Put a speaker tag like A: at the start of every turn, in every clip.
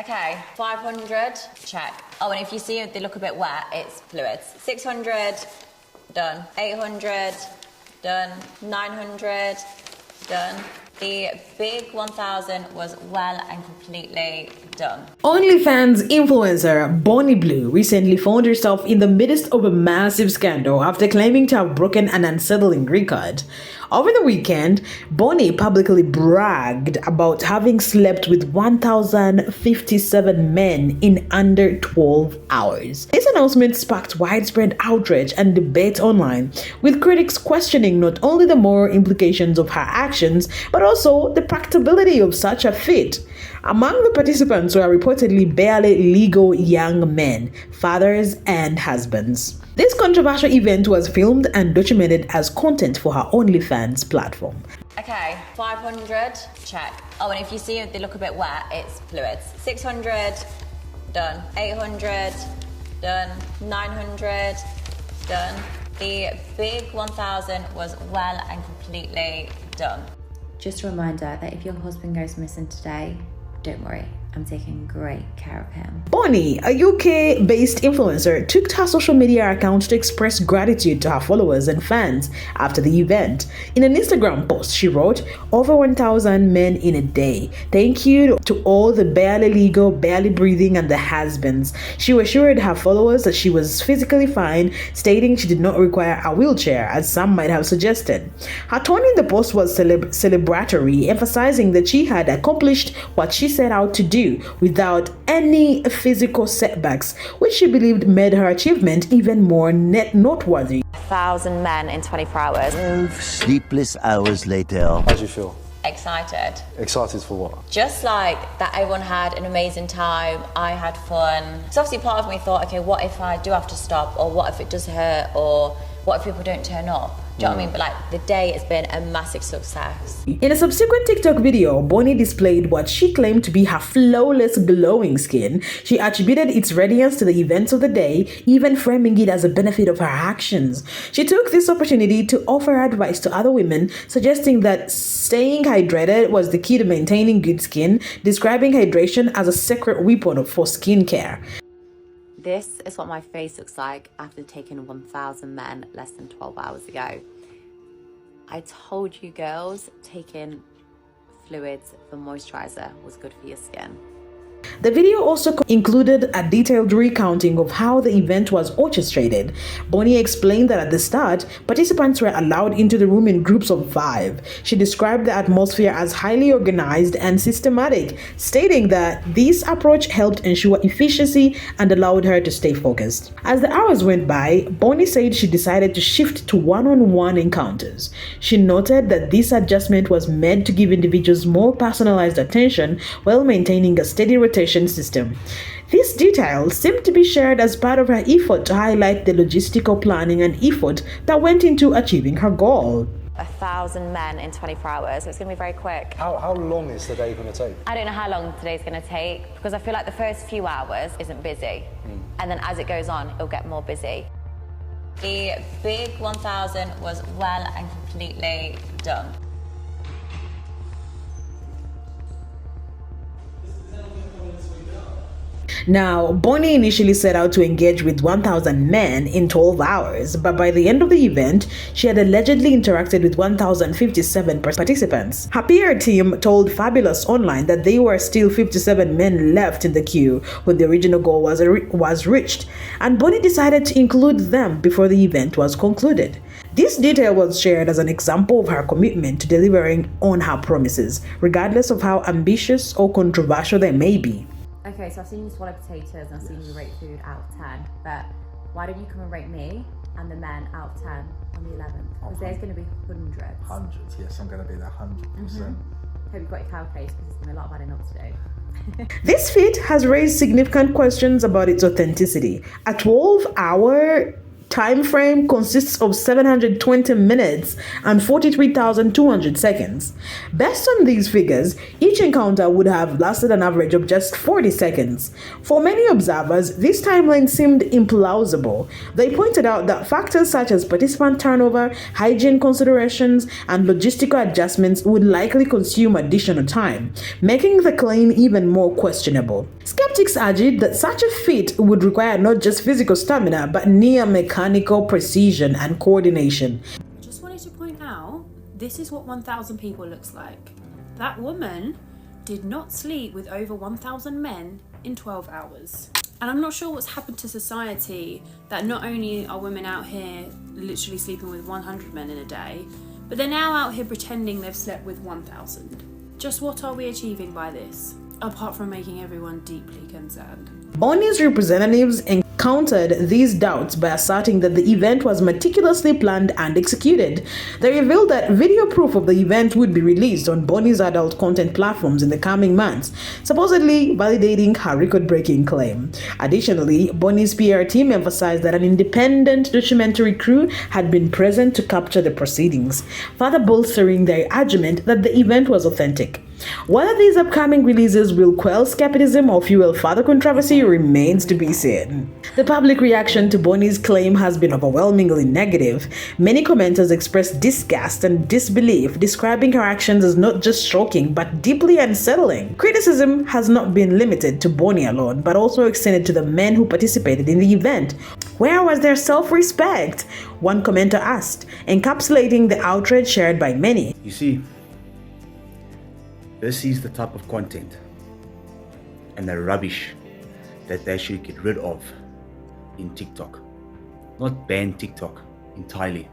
A: Okay, 500, check. Oh, and if you see they look a bit wet, it's fluids. 600, done. 800, done. 900, done. The big 1000 was well and completely done.
B: OnlyFans influencer Bonnie Blue recently found herself in the midst of a massive scandal after claiming to have broken an unsettling record. Over the weekend, Bonnie publicly bragged about having slept with 1,057 men in under 12 hours. This announcement sparked widespread outrage and debate online, with critics questioning not only the moral implications of her actions, but also the practicability of such a feat. Among the participants were reportedly barely legal young men, fathers and husbands. This controversial event was filmed and documented as content for her OnlyFans platform.
A: Okay, 500, check. Oh, and if you see they look a bit wet, it's fluids. 600, done. 800, done. 900, done. The big 1000 was well and completely done.
C: Just a reminder that if your husband goes missing today, don't worry, I'm taking great care of him.
B: Bonnie, a UK-based influencer, took to her social media account to express gratitude to her followers and fans after the event. In an Instagram post, she wrote, "Over 1,000 men in a day. Thank you to all the barely legal, barely breathing, and the husbands." She assured her followers that she was physically fine, stating she did not require a wheelchair, as some might have suggested. Her tone in the post was celebratory, emphasizing that she had accomplished what she set out to do without any physical setbacks, which she believed made her achievement even more noteworthy.
A: 1,000 men in 24 hours.
D: 12 sleepless hours later.
E: How do you feel?
A: Excited.
E: Excited for what?
A: Just like that everyone had an amazing time, I had fun. So obviously part of me thought, okay, what if I do have to stop, or what if it does hurt, or what if people don't turn up? Do you know what I mean? But like, the day has been a massive success.
B: In a subsequent TikTok video, Bonnie displayed what she claimed to be her flawless glowing skin. She attributed its radiance to the events of the day, even framing it as a benefit of her actions. She took this opportunity to offer advice to other women, suggesting that staying hydrated was the key to maintaining good skin, describing hydration as a secret weapon for skincare.
C: This is what my face looks like after taking 1,000 men less than 12 hours ago. I told you girls, taking fluids for moisturizer was good for your skin.
B: The video also included a detailed recounting of how the event was orchestrated. Bonnie explained that at the start, participants were allowed into the room in groups of 5. She described the atmosphere as highly organized and systematic, stating that this approach helped ensure efficiency and allowed her to stay focused. As the hours went by, Bonnie said she decided to shift to one-on-one encounters. She noted that this adjustment was meant to give individuals more personalized attention while maintaining a steady rotation system. These details seem to be shared as part of her effort to highlight the logistical planning and effort that went into achieving her goal.
A: 1,000 men in 24 hours, so it's going to be very quick.
E: How long is the day going to take?
A: I don't know how long today's going to take, because I feel like the first few hours isn't busy. And then as it goes on, it'll get more busy. The big 1000 was well and completely done.
B: Now, Bonnie initially set out to engage with 1,000 men in 12 hours, but by the end of the event, she had allegedly interacted with 1,057 participants. Her PR team told Fabulous Online that there were still 57 men left in the queue when the original goal was reached, and Bonnie decided to include them before the event was concluded. This detail was shared as an example of her commitment to delivering on her promises, regardless of how ambitious or controversial they may be.
C: Okay, so I've seen you swallow potatoes and I've seen you rate food out of 10, but why don't you come and rate me and the men out of 10 on the 11th? Because there's going to be hundreds.
F: Hundreds, yes, I'm going to be there 100%.
C: Hope you've got your calculators because there's going to be a lot of adding up to do.
B: This feat has raised significant questions about its authenticity. A 12-hour time frame consists of 720 minutes and 43,200 seconds. Based on these figures, each encounter would have lasted an average of just 40 seconds. For many observers, this timeline seemed implausible. They pointed out that factors such as participant turnover, hygiene considerations, and logistical adjustments would likely consume additional time, making the claim even more questionable. Skeptics argued that such a feat would require not just physical stamina, but near mechanical precision and coordination.
G: I just wanted to point out, this is what 1,000 people looks like. That woman did not sleep with over 1,000 men in 12 hours. And I'm not sure what's happened to society, that not only are women out here literally sleeping with 100 men in a day, but they're now out here pretending they've slept with 1,000. Just what are we achieving by this, apart from making everyone deeply concerned?
B: Bonnie's representatives encountered these doubts by asserting that the event was meticulously planned and executed. They revealed that video proof of the event would be released on Bonnie's adult content platforms in the coming months, supposedly validating her record-breaking claim. Additionally, Bonnie's PR team emphasized that an independent documentary crew had been present to capture the proceedings, further bolstering their argument that the event was authentic. Whether these upcoming releases will quell skepticism or fuel further controversy remains to be seen. The public reaction to Bonnie's claim has been overwhelmingly negative. Many commenters expressed disgust and disbelief, describing her actions as not just shocking but deeply unsettling. Criticism has not been limited to Bonnie alone, but also extended to the men who participated in the event. Where was their self-respect? One commenter asked, encapsulating the outrage shared by many.
H: You see, this is the type of content and the rubbish that they should get rid of in TikTok. Not ban TikTok entirely,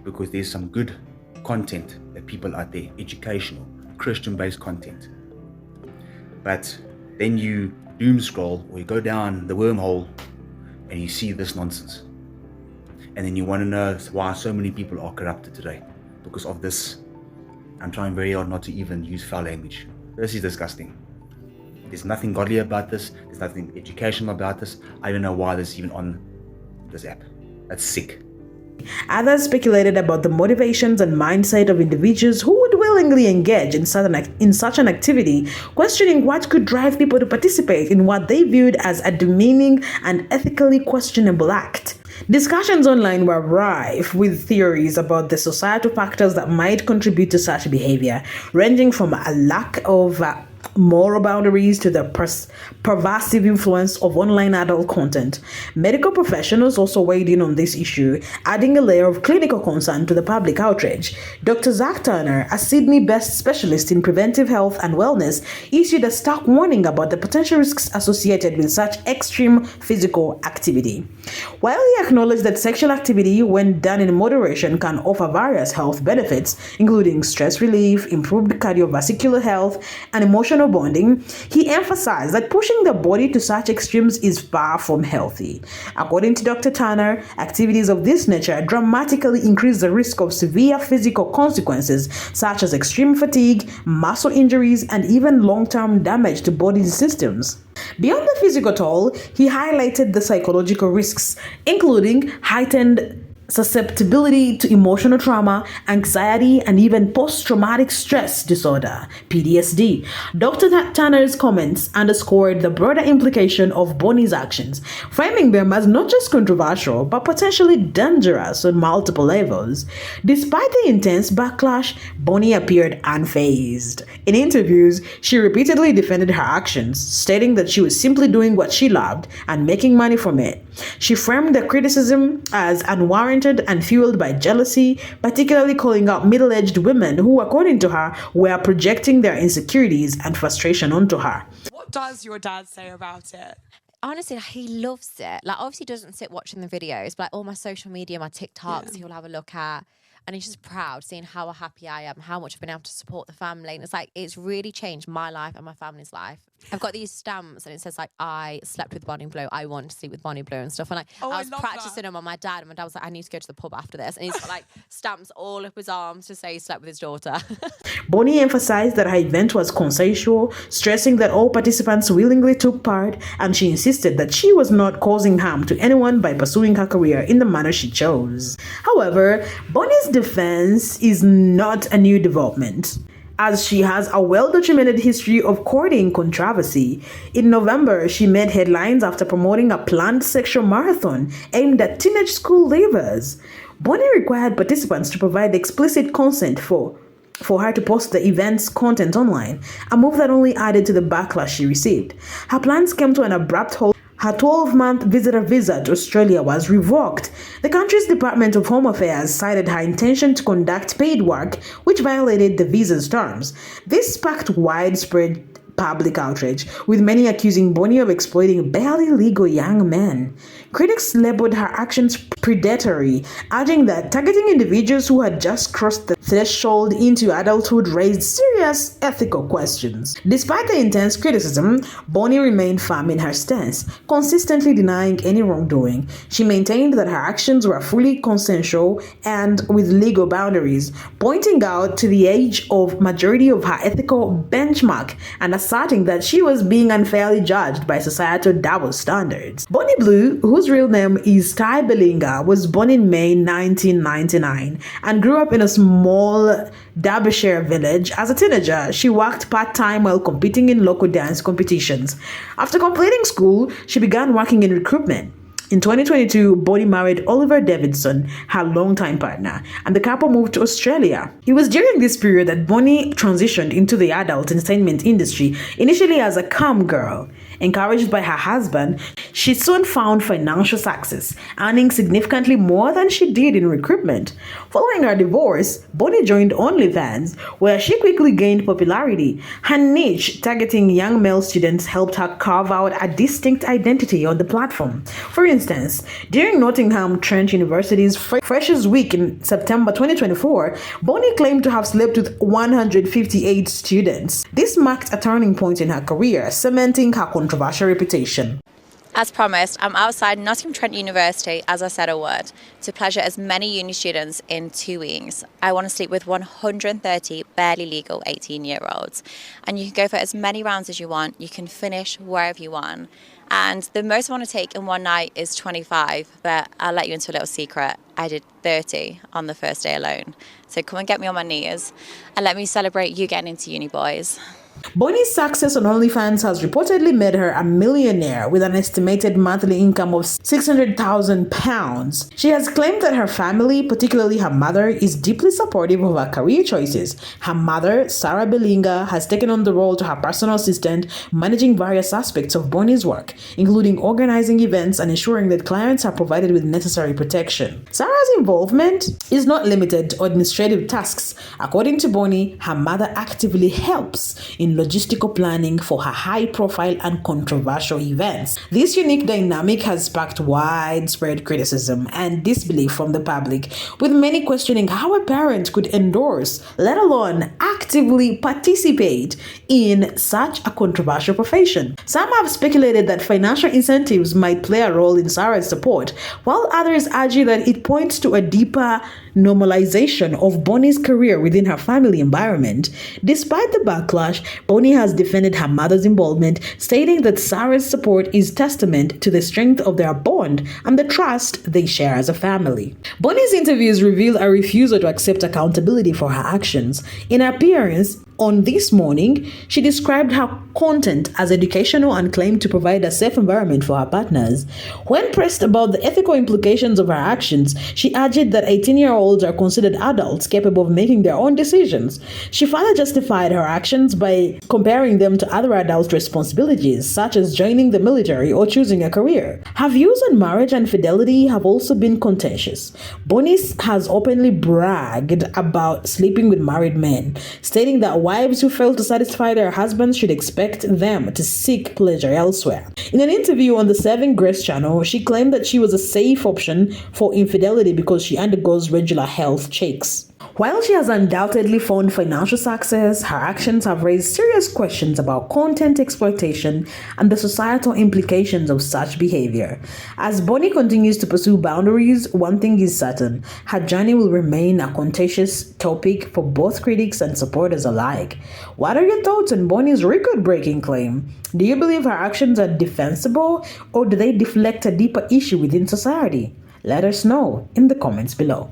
H: because there's some good content that people out there, educational, Christian-based content. But then you doom scroll or you go down the wormhole and you see this nonsense. And then you want to know why so many people are corrupted today because of this. I'm trying very hard not to even use foul language. This is disgusting. There's nothing godly about this. There's nothing educational about this. I don't know why this is even on this app. That's sick.
B: Others speculated about the motivations and mindset of individuals who would willingly engage in such an activity, questioning what could drive people to participate in what they viewed as a demeaning and ethically questionable act. Discussions online were rife with theories about the societal factors that might contribute to such behavior, ranging from a lack of moral boundaries to the pervasive influence of online adult content. Medical professionals also weighed in on this issue, adding a layer of clinical concern to the public outrage. Dr. Zach Turner, a Sydney-based specialist in preventive health and wellness, issued a stark warning about the potential risks associated with such extreme physical activity. While he acknowledged that sexual activity, when done in moderation, can offer various health benefits, including stress relief, improved cardiovascular health, and emotional bonding, he emphasized that pushing the body to such extremes is far from healthy. According to Dr. Turner, activities of this nature dramatically increase the risk of severe physical consequences such as extreme fatigue, muscle injuries, and even long-term damage to body systems. Beyond the physical toll, he highlighted the psychological risks, including heightened susceptibility to emotional trauma, anxiety, and even post-traumatic stress disorder, PTSD. Dr. Tanner's comments underscored the broader implication of Bonnie's actions, framing them as not just controversial, but potentially dangerous on multiple levels. Despite the intense backlash, Bonnie appeared unfazed. In interviews, she repeatedly defended her actions, stating that she was simply doing what she loved and making money from it. She framed the criticism as unwarranted and fueled by jealousy, particularly calling out middle-aged women who, according to her, were projecting their insecurities and frustration onto her.
I: What does your dad say about it?
C: Honestly, he loves it. Like, obviously he doesn't sit watching the videos, but like all my social media, my TikToks, he'll have a look at. And he's just proud seeing how happy I am, how much I've been able to support the family. And it's like, it's really changed my life and my family's life I've got these stamps and it says like, I slept with Bonnie Blue, I want to sleep with Bonnie Blue and stuff. And
I: Oh,
C: I
I: I
C: was
I: love
C: practicing
I: that.
C: them on my dad, and my dad was like, I need to go to the pub after this. And he's got like stamps all up his arms to say he slept with his daughter.
B: Bonnie emphasized that her event was consensual, stressing that all participants willingly took part, and she insisted that she was not causing harm to anyone by pursuing her career in the manner she chose. However, Bonnie's defense is not a new development, as she has a well-documented history of courting controversy. In November, she made headlines after promoting a planned sexual marathon aimed at teenage school leavers. Bonnie required participants to provide explicit consent for her to post the event's content online, a move that only added to the backlash she received. Her plans came to an abrupt halt. Her 12-month visitor visa to Australia was revoked. The country's Department of Home Affairs cited her intention to conduct paid work, which violated the visa's terms. This sparked widespread public outrage, with many accusing Bonnie of exploiting barely legal young men. Critics labeled her actions predatory, urging that targeting individuals who had just crossed the threshold into adulthood raised serious ethical questions. Despite the intense criticism, Bonnie remained firm in her stance, consistently denying any wrongdoing. She maintained that her actions were fully consensual and with legal boundaries, pointing out to the age of majority of her ethical benchmark and asserting that she was being unfairly judged by societal double standards. Bonnie Blue, whose real name is Ty Belinga, was born in May 1999 and grew up in a small Derbyshire village. As a teenager, she worked part-time while competing in local dance competitions. After completing school, she began working in recruitment. In 2022, Bonnie married Oliver Davidson, her longtime partner, and the couple moved to Australia. It was during this period that Bonnie transitioned into the adult entertainment industry, initially as a cam girl. Encouraged by her husband, she soon found financial success, earning significantly more than she did in recruitment. Following her divorce, Bonnie joined OnlyFans, where she quickly gained popularity. Her niche, targeting young male students, helped her carve out a distinct identity on the platform. For instance, during Nottingham Trent University's Freshers Week in September 2024, Bonnie claimed to have slept with 158 students. This marked a turning point in her career, cementing her controversial reputation.
A: As promised, I'm outside Nottingham Trent University, as I said I would, to pleasure as many uni students in 2 weeks. I want to sleep with 130 barely legal 18-year-olds. And you can go for as many rounds as you want. You can finish wherever you want. And the most I want to take in one night is 25, but I'll let you into a little secret. I did 30 on the first day alone. So come and get me on my knees and let me celebrate you getting into uni, boys.
B: Bonnie's success on OnlyFans has reportedly made her a millionaire with an estimated monthly income of £600,000. She has claimed that her family, particularly her mother, is deeply supportive of her career choices. Her mother, Sarah Belinga, has taken on the role to her personal assistant, managing various aspects of Bonnie's work, including organizing events and ensuring that clients are provided with necessary protection. Sarah's involvement is not limited to administrative tasks. According to Bonnie, her mother actively helps in logistical planning for her high-profile and controversial events. This unique dynamic has sparked widespread criticism and disbelief from the public, with many questioning how a parent could endorse, let alone actively participate in such a controversial profession. Some have speculated that financial incentives might play a role in Sarah's support, while others argue that it points to a deeper normalization of Bonnie's career within her family environment. Despite the backlash, Bonnie has defended her mother's involvement, stating that Sarah's support is testament to the strength of their bond and the trust they share as a family. Bonnie's interviews reveal a refusal to accept accountability for her actions. In her appearance on This Morning, she described her content as educational and claimed to provide a safe environment for her partners. When pressed about the ethical implications of her actions, she argued that 18-year-olds are considered adults capable of making their own decisions. She further justified her actions by comparing them to other adult responsibilities, such as joining the military or choosing a career. Her views on marriage and fidelity have also been contentious. Bonnie has openly bragged about sleeping with married men, stating that wives who fail to satisfy their husbands should expect them to seek pleasure elsewhere. In an interview on the Saving Grace channel, she claimed that she was a safe option for infidelity because she undergoes regular health checks. While she has undoubtedly found financial success, her actions have raised serious questions about content exploitation and the societal implications of such behavior. As Bonnie continues to pursue boundaries, one thing is certain: her journey will remain a contentious topic for both critics and supporters alike. What are your thoughts on Bonnie's record-breaking claim? Do you believe her actions are defensible, or do they deflect a deeper issue within society? Let us know in the comments below.